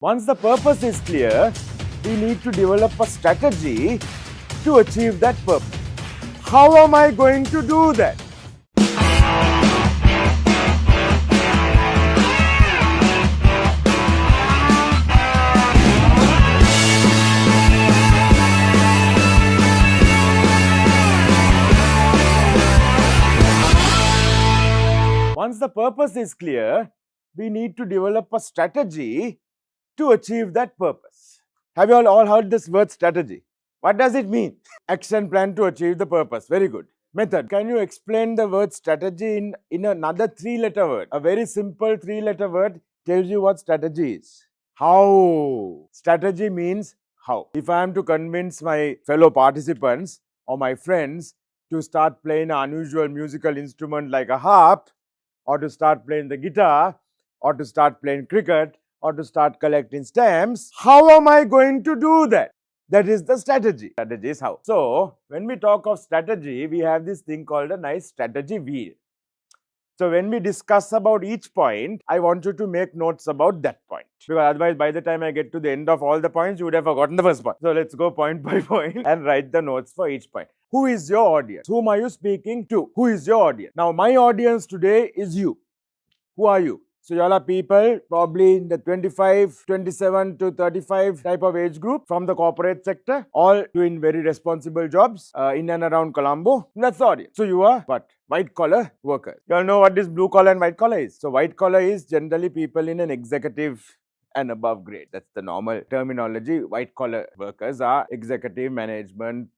Once the purpose is clear, we need to develop a strategy to achieve that purpose. How am I going to do that? Once the purpose is clear, we need to develop a strategy to achieve that purpose. Have you all heard this word strategy? What does it mean? Action plan to achieve the purpose. Very good. Method. Can you explain the word strategy in another three-letter word? A very simple three-letter word tells you what strategy is. How? Strategy means how. If I am to convince my fellow participants or my friends to start playing an unusual musical instrument like a harp, or to start playing the guitar, or to start playing cricket, or to start collecting stamps, how am I going to do that? That is the strategy. Strategy is how. So, when we talk of strategy, we have this thing called a nice strategy wheel. So, when we discuss about each point, I want you to make notes about that point. Because otherwise, by the time I get to the end of all the points, you would have forgotten the first point. So, let's go point by point and write the notes for each point. Who is your audience? Whom are you speaking to? Who is your audience? Now, my audience today is you. Who are you? So, you all are people probably in the 25, 27 to 35 type of age group from the corporate sector, all doing very responsible jobs in and around Colombo. That's the audience. So, you are what? White collar workers. You all know what this blue collar and white collar is. So, white collar is generally people in an executive and above grade. That's the normal terminology. White collar workers are executive management.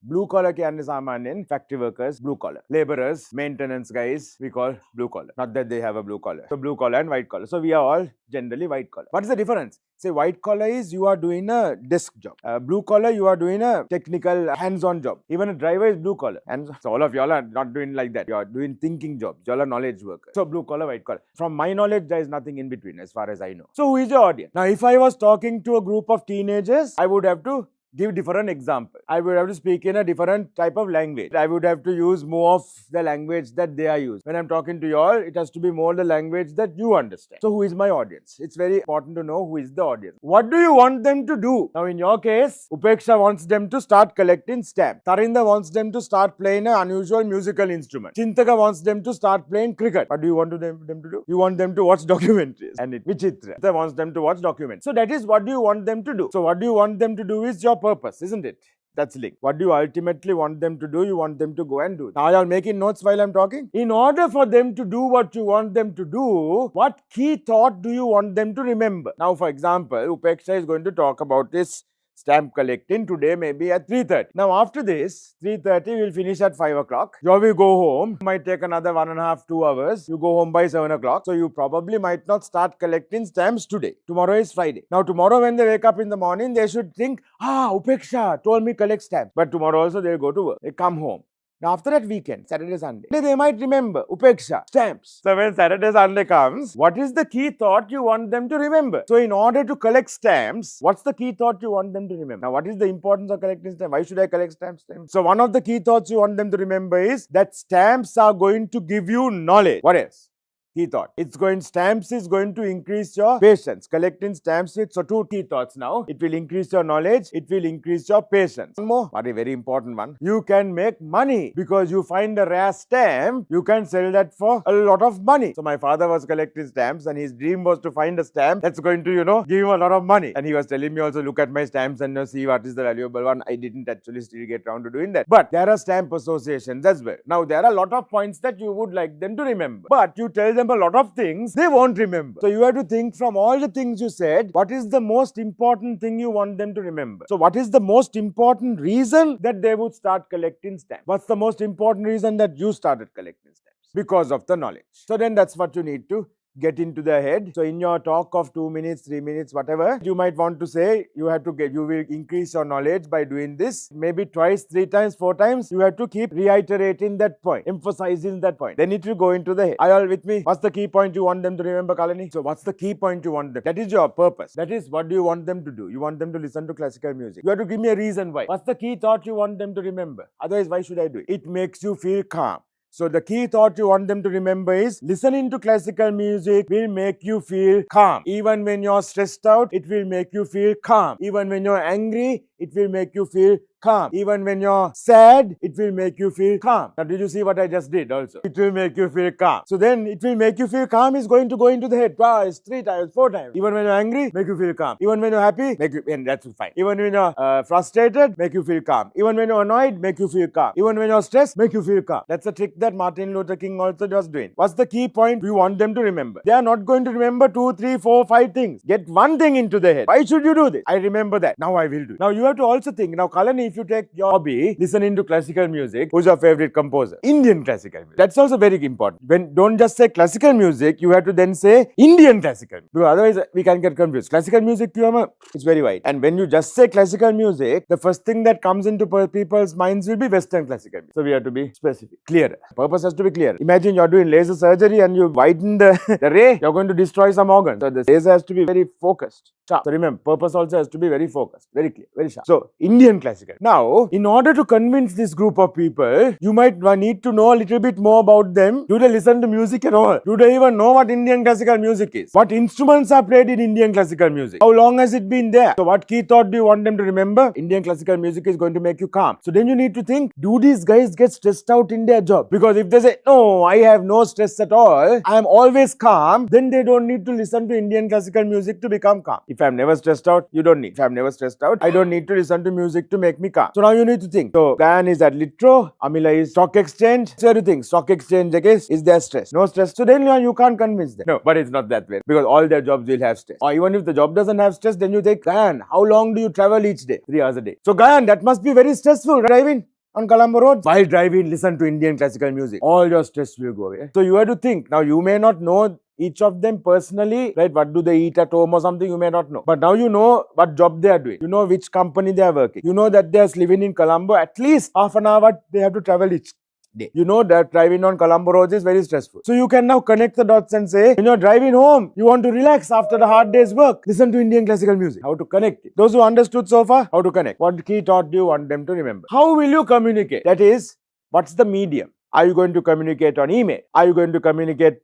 Blue collar ke ande samanyan factory workers, blue collar. Laborers, maintenance guys, we call blue collar. Not that they have a blue collar. So blue collar and white collar. So we are all generally white collar. What is the difference? Say white collar is you are doing a desk job. Blue collar you are doing a technical hands-on job. Even a driver is blue collar. And so all of y'all are not doing like that. You are doing thinking jobs. Y'all are knowledge workers. So blue collar, white collar. From my knowledge, there is nothing in between as far as I know. So who is your audience? Now if I was talking to a group of teenagers, I would have to give different examples. I would have to speak in a different type of language. I would have to use more of the language that they are using. When I'm talking to you all, it has to be more the language that you understand. So who is my audience? It's very important to know who is the audience. What do you want them to do? Now in your case, Upeksha wants them to start collecting stamps. Tarinda wants them to start playing an unusual musical instrument. Chintaka wants them to start playing cricket. What do you want them to do? You want them to watch documentaries. And Vichitra wants them to watch documentaries. So that is what do you want them to do. So what do you want them to do is your purpose, isn't it? That's link. What do you ultimately want them to do? You want them to go and do. Now, y'all making notes while I'm talking? In order for them to do what you want them to do, what key thought do you want them to remember? Now, for example, Upeksha is going to talk about this stamp collecting today maybe at 3:30. Now after this, 3:30 we'll finish at 5 o'clock. You will go home. Might take another 1.5, 2 hours. You go home by 7 o'clock. So you probably might not start collecting stamps today. Tomorrow is Friday. Now tomorrow when they wake up in the morning, they should think, Upeksha told me collect stamps. But tomorrow also they'll go to work. They come home. Now after that weekend, Saturday, Sunday, they might remember Upeksha, stamps. So when Saturday, Sunday comes, what is the key thought you want them to remember? So in order to collect stamps, what's the key thought you want them to remember? Now what is the importance of collecting stamps? Why should I collect stamps? So one of the key thoughts you want them to remember is that stamps are going to give you knowledge. What else? Key thought. Stamps is going to increase your patience. Collecting stamps with, so two key thoughts now. It will increase your knowledge. It will increase your patience. One more, but a very important one. You can make money because you find a rare stamp. You can sell that for a lot of money. So my father was collecting stamps and his dream was to find a stamp that's going to, give him a lot of money. And he was telling me also, look at my stamps and see what is the valuable one. I didn't actually still get around to doing that. But there are stamp associations as well. Now there are a lot of points that you would like them to remember. But you tell them a lot of things they won't remember. So you have to think from all the things you said, what is the most important thing you want them to remember? So what is the most important reason that they would start collecting stamps? What's the most important reason that you started collecting stamps? Because of the knowledge. So then that's what you need to get into their head. So in your talk of 2 minutes, 3 minutes, whatever, you might want to say you will increase your knowledge by doing this. Maybe twice, 3 times, 4 times. You have to keep reiterating that point, emphasizing that point. Then it will go into the head. Are you all with me? What's the key point you want them to remember, Kalani? So what's the key point you want them? That is your purpose. That is what do you want them to do? You want them to listen to classical music. You have to give me a reason why. What's the key thought you want them to remember? Otherwise, why should I do it? It makes you feel calm. So the key thought you want them to remember is listening to classical music will make you feel calm. Even when you're stressed out, it will make you feel calm. Even when you're angry, it will make you feel calm. Even when you're sad, it will make you feel calm. Now, did you see what I just did also? It will make you feel calm. So then it will make you feel calm is going to go into the head twice, 3 times, 4 times. Even when you're angry, make you feel calm. Even when you're happy, and that's fine. Even when you're frustrated, make you feel calm. Even when you're annoyed, make you feel calm. Even when you're stressed, make you feel calm. That's a trick that Martin Luther King also was doing. What's the key point we want them to remember? They are not going to remember 2, 3, 4, 5 things. Get one thing into their head. Why should you do this? I remember that. Now I will do it. Now you have to also think. Now Kalani, if you take your hobby, listening to classical music, who's your favorite composer? Indian classical music. That's also very important. Don't just say classical music, you have to then say Indian classical music. Because otherwise we can get confused. Classical music, it's very wide. And when you just say classical music, the first thing that comes into people's minds will be Western classical music. So we have to be specific, clear. Purpose has to be clear. Imagine you're doing laser surgery and you widen the ray, you're going to destroy some organ. So the laser has to be very focused, sharp. So remember, purpose also has to be very focused, very clear, very sharp. So Indian classical. Now, in order to convince this group of people, you might need to know a little bit more about them. Do they listen to music at all? Do they even know what Indian classical music is? What instruments are played in Indian classical music? How long has it been there? So what key thought do you want them to remember? Indian classical music is going to make you calm. So then you need to think, do these guys get stressed out in their job? Because if they say, no, I have no stress at all, I am always calm, then they don't need to listen to Indian classical music to become calm. If I'm never stressed out, you don't need. If I'm never stressed out, I don't need to listen to music to make me calm. So now you need to think. So Gayan is at Litro, Amila is stock exchange. So you think stock exchange, I guess, is there stress? No stress. So then you can't convince them. No, but it's not that way. Because all their jobs will have stress. Or even if the job doesn't have stress, then you think, Gayan, how long do you travel each day? 3 hours a day. So Gayan, that must be very stressful, driving on Colombo Road. While driving, listen to Indian classical music. All your stress will go away. So you have to think. Now you may not know each of them personally, right? What do they eat at home or something? You may not know. But now you know what job they are doing. You know which company they are working. You know that they are living in Colombo. At least half an hour they have to travel each day. You know that driving on Colombo roads is very stressful. So you can now connect the dots and say, when you're driving home, you want to relax after a hard day's work. Listen to Indian classical music. How to connect it. Those who understood so far, how to connect. What key thought do you want them to remember? How will you communicate? That is, what's the medium? Are you going to communicate on email? Are you going to communicate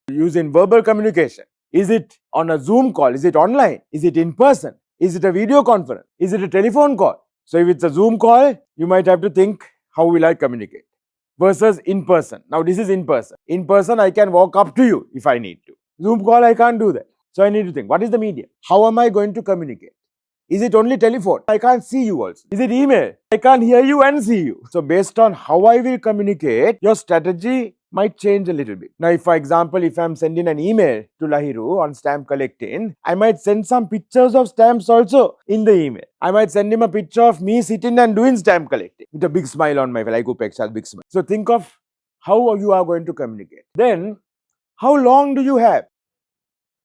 using verbal communication? Is it on a Zoom call? Is it online? Is it in person? Is it a video conference? Is it a telephone call? So if it's a Zoom call, you might have to think, how will I communicate? Versus in person. Now this is in person. In person, I can walk up to you if I need to. Zoom call, I can't do that. So I need to think, what is the medium? How am I going to communicate? Is it only telephone? I can't see you also. Is it email? I can't hear you and see you. So based on how I will communicate, your strategy might change a little bit. Now, if for example, if I'm sending an email to Lahiru on stamp collecting, I might send some pictures of stamps also in the email. I might send him a picture of me sitting and doing stamp collecting with a big smile on my face, like Upeksha's big smile. So think of how you are going to communicate. Then, how long do you have?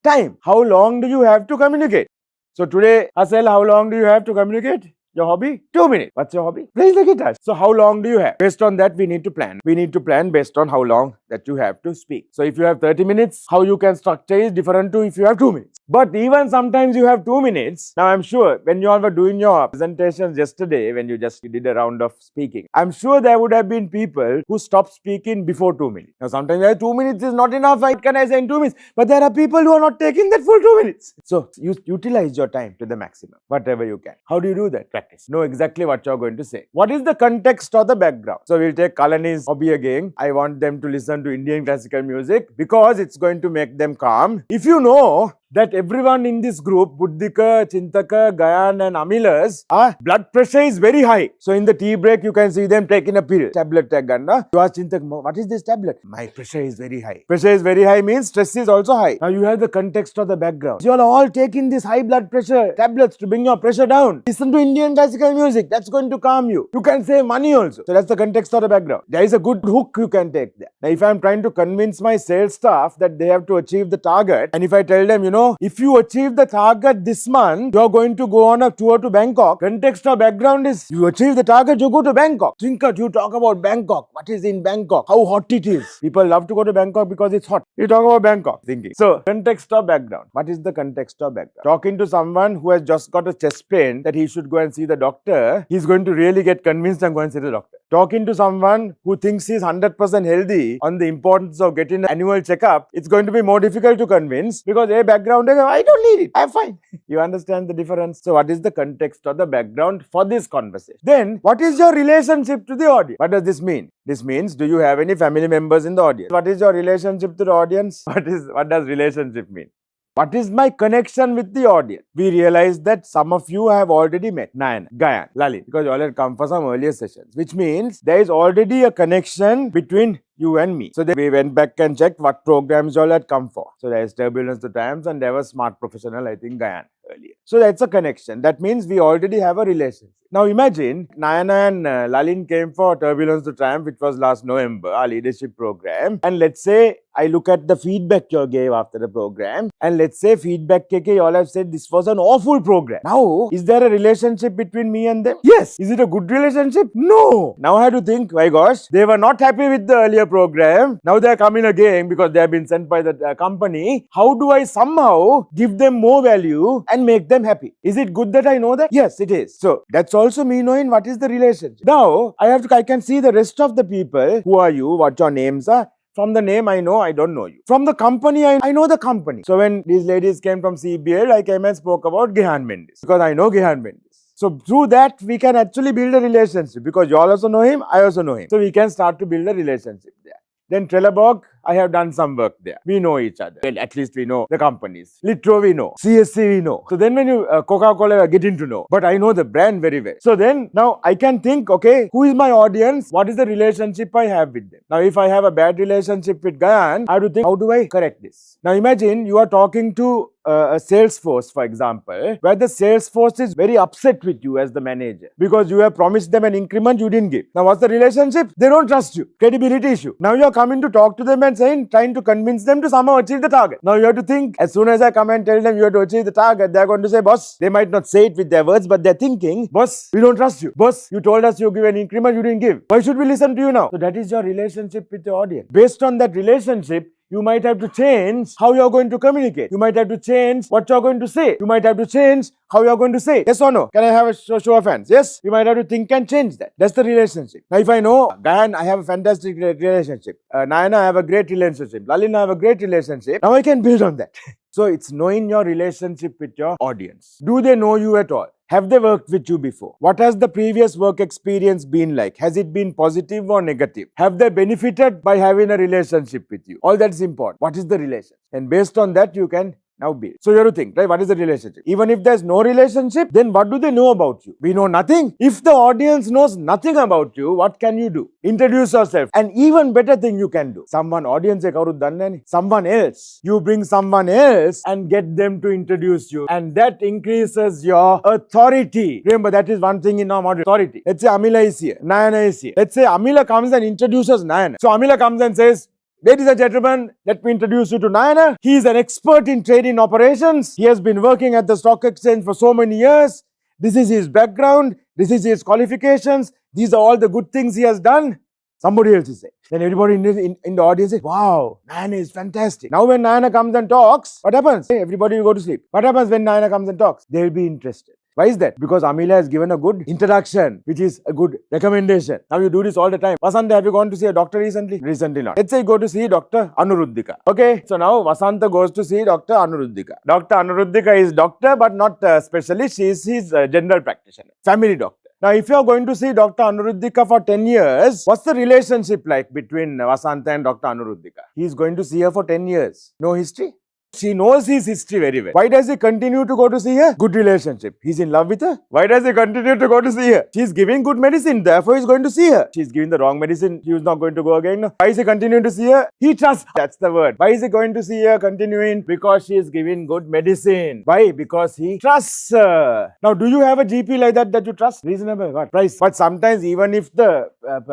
Time. How long do you have to communicate? So today, Asel, how long do you have to communicate? Your hobby? 2 minutes. What's your hobby? Playing the guitar. So how long do you have? Based on that, we need to plan. We need to plan based on how long that you have to speak. So if you have 30 minutes, how you can structure is different to if you have 2 minutes. But even sometimes you have 2 minutes. Now I'm sure when you all were doing your presentations yesterday, when you did a round of speaking, I'm sure there would have been people who stopped speaking before 2 minutes. Now sometimes 2 minutes is not enough. What can I say in 2 minutes? But there are people who are not taking that full 2 minutes. So you utilize your time to the maximum, whatever you can. How do you do that? Practice. Know exactly what you're going to say. What is the context or the background? So we'll take Kalani's hobby again. I want them to listen to Indian classical music because it's going to make them calm. If you know that everyone in this group, Buddhika, Chintaka, Gayan and Amilas, blood pressure is very high. So in the tea break, you can see them taking a pill. Tablet Ganna. You ask Chintak, what is this tablet? My pressure is very high. Pressure is very high means stress is also high. Now you have the context of the background. You are all taking this high blood pressure tablets to bring your pressure down. Listen to Indian classical music. That's going to calm you. You can save money also. So that's the context of the background. There is a good hook you can take there. Now if I am trying to convince my sales staff that they have to achieve the target, and if I tell them, if you achieve the target this month, you are going to go on a tour to Bangkok. Context or background is, you achieve the target, you go to Bangkok. Trinket, you talk about Bangkok. What is in Bangkok? How hot it is. People love to go to Bangkok because it's hot. You talk about Bangkok. Thinking. So, context or background. What is the context or background? Talking to someone who has just got a chest pain that he should go and see the doctor, he's going to really get convinced and go and see the doctor. talking to someone who thinks he's 100% healthy on the importance of getting an annual checkup, it's going to be more difficult to convince because a background, I don't need it, I'm fine. You understand the difference? So what is the context or the background for this conversation? Then what is your relationship to the audience? What does this mean? This means, do you have any family members in the audience? What is your relationship to the audience? What does relationship mean? What is my connection with the audience? We realize that some of you have already met Nayan, Gayan, Lali, because you all had come for some earlier sessions, which means there is already a connection between you and me. So then we went back and checked what programs you all had come for. So there is Turbulence to Triumphs and there was Smart Professional, I think Gayan earlier. So that's a connection. That means we already have a relationship. Now imagine Nayana and Lalin came for Turbulence to Triumph, which was last November, our leadership program. And let's say I look at the feedback you all gave after the program, and let's say feedback KK, you all have said this was an awful program. Now, is there a relationship between me and them? Yes. Is it a good relationship? No. Now I have to think, my gosh, they were not happy with the earlier program. Now they are coming again because they have been sent by the company. How do I somehow give them more value and make them happy? Is it good that I know that? Yes, it is. So that's also me knowing what is the relationship. Now I can see the rest of the people. Who are you? What your names are? From the name, I know I don't know you. From the company, I know the company. So when these ladies came from CBL, I came and spoke about Gehan Mendes because I know Gehan Mendes. So through that, we can actually build a relationship because you all also know him, I also know him. So we can start to build a relationship there. Then Trelleborg, I have done some work there. We know each other. Well, at least we know the companies. Litro we know. CSC we know. So then when you Coca-Cola are getting to know. But I know the brand very well. So then now I can think, okay, who is my audience? What is the relationship I have with them? Now if I have a bad relationship with Gayan, I have to think, how do I correct this? Now imagine you are talking to a sales force, for example, where the sales force is very upset with you as the manager because you have promised them an increment you didn't give. Now what's the relationship? They don't trust you. Credibility issue. Now you are coming to talk to them and trying to convince them to somehow achieve the target. Now you have to think, as soon as I come and tell them you have to achieve the target, they're going to say, boss, they might not say it with their words, but they're thinking, boss, we don't trust you. Boss, you told us you give an increment you didn't give. Why should we listen to you now? So that is your relationship with the audience. Based on that relationship, you might have to change how you're going to communicate. You might have to change what you're going to say. You might have to change how you're going to say. Yes or no? Can I have a show of hands? Yes? You might have to think and change that. That's the relationship. Now, if I know, Gayan, I have a fantastic relationship. Nayana, I have a great relationship. Lalina, I have a great relationship. Now I can build on that. So it's knowing your relationship with your audience. Do they know you at all? Have they worked with you before? What has the previous work experience been like? Has it been positive or negative? Have they benefited by having a relationship with you? All that's important. What is the relationship? And based on that, you can now build. So you have to think, right? What is the relationship? Even if there's no relationship, then what do they know about you? We know nothing. If the audience knows nothing about you, what can you do? Introduce yourself. An even better thing you can do. Someone else. You bring someone else and get them to introduce you. And that increases your authority. Remember, that is one thing in our model. Authority. Let's say Amila is here. Nayana is here. Let's say Amila comes and introduces Nayana. So Amila comes and says, ladies and gentlemen, let me introduce you to Nayana. He is an expert in trading operations. He has been working at the stock exchange for so many years. This is his background. This is his qualifications. These are all the good things he has done. Somebody else is saying. Then everybody in the audience says, wow, Nayana is fantastic. Now when Nayana comes and talks, what happens? Everybody will go to sleep. What happens when Nayana comes and talks? They will be interested. Why is that? Because Amila has given a good introduction, which is a good recommendation. Now you do this all the time. Vasanta, have you gone to see a doctor recently? Recently not. Let's say you go to see Dr. Anuruddhika. Okay, so now Vasanta goes to see Dr. Anuruddhika. Dr. Anuruddhika is doctor but not specialist. She is his general practitioner, family doctor. Now, if you are going to see Dr. Anuruddhika for 10 years, what's the relationship like between Vasanta and Dr. Anuruddhika? He is going to see her for 10 years. No history? She knows his history very well. Why does he continue to go to see her? Good relationship. He's in love with her. Why does he continue to go to see her? She's giving good medicine, therefore he's going to see her. She's giving the wrong medicine, he was not going to go again. No. Why is he continuing to see her? He trusts. That's the word. Why is he going to see her continuing? Because she is giving good medicine. Why? Because he trusts her. Now, do you have a GP like that you trust? Reasonable. What? Price. But sometimes even if the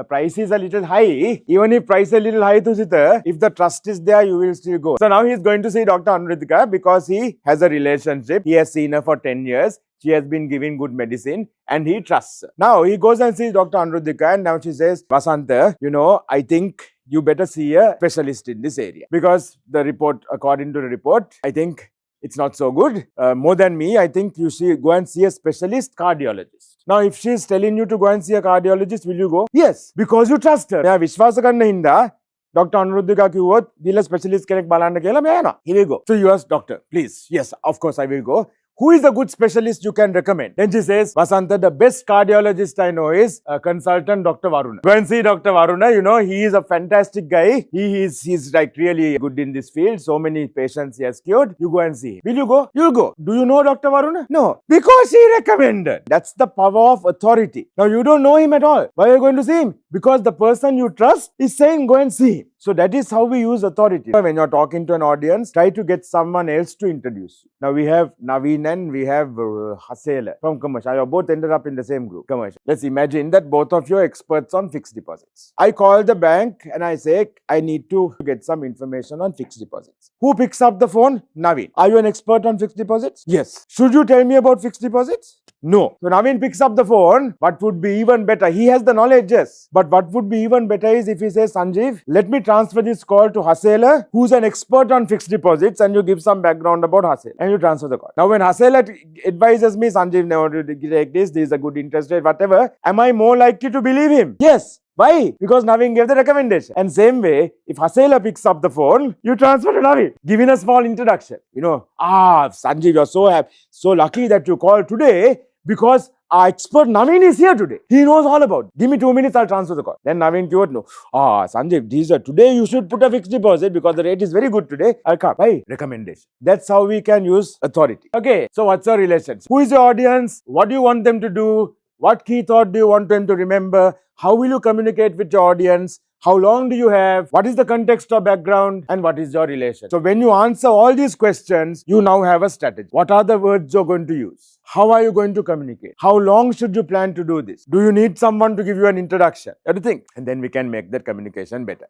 price is a little high, even if price is a little high to sit her, if the trust is there, you will still go. So now he's going to see Dr. Anuruddhika because he has a relationship. He has seen her for 10 years. She has been giving good medicine and he trusts her. Now he goes and sees Dr. Anuruddhika and now she says, Vasanta, I think you better see a specialist in this area because the report, according to the report, I think it's not so good. More than me, I think you should go and see a specialist cardiologist. Now, if she is telling you to go and see a cardiologist, will you go? Yes, because you trust her. Yeah, Vishwasa karna hinda. Dr. Anuruddha ki huwa, dila specialist kenek balanda kela me na. He will go. So you ask doctor, please. Yes, of course I will go. Who is a good specialist you can recommend? Then she says, Vasanta, the best cardiologist I know is a consultant Dr. Varuna. Go and see Dr. Varuna. You know, he is a fantastic guy. He's like really good in this field. So many patients he has cured. You go and see him. Will you go? You'll go. Do you know Dr. Varuna? No. Because he recommended. That's the power of authority. Now you don't know him at all. Why are you going to see him? Because the person you trust is saying go and see him. So that is how we use authority. When you're talking to an audience, try to get someone else to introduce you. Now we have Naveen and we have Hasela from commercial. You both ended up in the same group, commercial. Let's imagine that both of you are experts on fixed deposits. I call the bank and I say, I need to get some information on fixed deposits. Who picks up the phone? Naveen. Are you an expert on fixed deposits? Yes. Should you tell me about fixed deposits? No. So Naveen picks up the phone. What would be even better? He has the knowledge, yes. But what would be even better is if he says, Sanjeev, let me transfer this call to Hasela, who's an expert on fixed deposits, and you give some background about Hasela, and you transfer the call. Now, when Hasela advises me, Sanjeev, never take this is a good interest rate, whatever, am I more likely to believe him? Yes. Why? Because Naveen gave the recommendation. And same way, if Hasela picks up the phone, you transfer to Naveen, giving a small introduction. You know, Sanjeev, you're so happy, so lucky that you called today because our expert Naveen is here today. He knows all about it. Give me 2 minutes, I'll transfer the call. Then Naveen would know. Sanjeev, today you should put a fixed deposit because the rate is very good today. I'll come. Why? Recommendation. That's how we can use authority. Okay, so what's your relations? Who is your audience? What do you want them to do? What key thought do you want them to remember? How will you communicate with your audience? How long do you have? What is the context or background? And what is your relation? So when you answer all these questions, you now have a strategy. What are the words you're going to use? How are you going to communicate? How long should you plan to do this? Do you need someone to give you an introduction? You have to think. And then we can make that communication better.